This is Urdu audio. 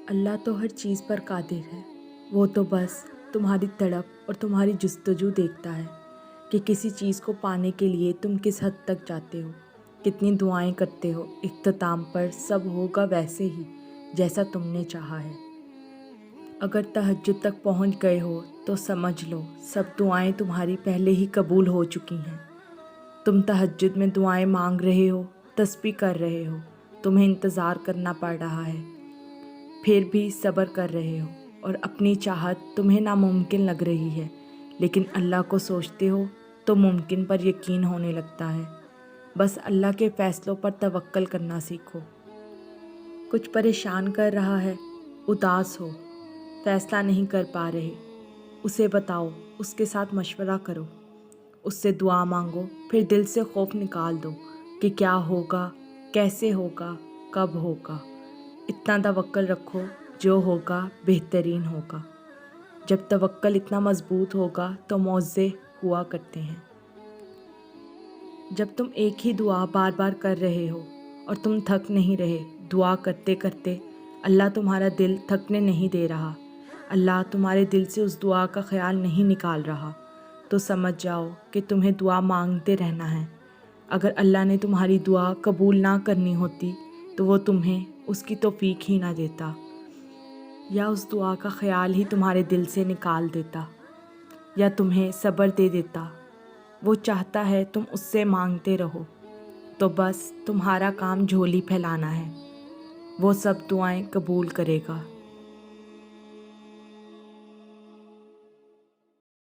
اللہ تو ہر چیز پر قادر ہے، وہ تو بس تمہاری تڑپ اور تمہاری جستجو دیکھتا ہے کہ کسی چیز کو پانے کے لیے تم کس حد تک جاتے ہو، کتنی دعائیں کرتے ہو۔ اختتام پر سب ہوگا ویسے ہی جیسا تم نے چاہا ہے۔ اگر تہجد تک پہنچ گئے ہو تو سمجھ لو سب دعائیں تمہاری پہلے ہی قبول ہو چکی ہیں۔ تم تہجد میں دعائیں مانگ رہے ہو، تسبیح کر رہے ہو، تمہیں انتظار کرنا پڑ رہا ہے، پھر بھی صبر کر رہے ہو اور اپنی چاہت تمہیں ناممکن لگ رہی ہے، لیکن اللہ کو سوچتے ہو تو ممکن پر یقین ہونے لگتا ہے۔ بس اللہ کے فیصلوں پر توکل کرنا سیکھو۔ کچھ پریشان کر رہا ہے، اداس ہو، فیصلہ نہیں کر پا رہے، اسے بتاؤ، اس کے ساتھ مشورہ کرو، اس سے دعا مانگو، پھر دل سے خوف نکال دو کہ کیا ہوگا، کیسے ہوگا، کب ہوگا۔ اتنا توکل رکھو، جو ہوگا بہترین ہوگا۔ جب توکل اتنا مضبوط ہوگا تو معجزے ہوا کرتے ہیں۔ جب تم ایک ہی دعا بار بار کر رہے ہو اور تم تھک نہیں رہے، دعا کرتے کرتے اللہ تمہارا دل تھکنے نہیں دے رہا، اللہ تمہارے دل سے اس دعا کا خیال نہیں نکال رہا، تو سمجھ جاؤ کہ تمہیں دعا مانگتے رہنا ہے۔ اگر اللہ نے تمہاری دعا قبول نہ کرنی ہوتی تو وہ تمہیں اس کی توفیق ہی نہ دیتا، یا اس دعا کا خیال ہی تمہارے دل سے نکال دیتا، یا تمہیں صبر دے دیتا۔ وہ چاہتا ہے تم اس سے مانگتے رہو، تو بس تمہارا کام جھولی پھیلانا ہے، وہ سب دعائیں قبول کرے گا۔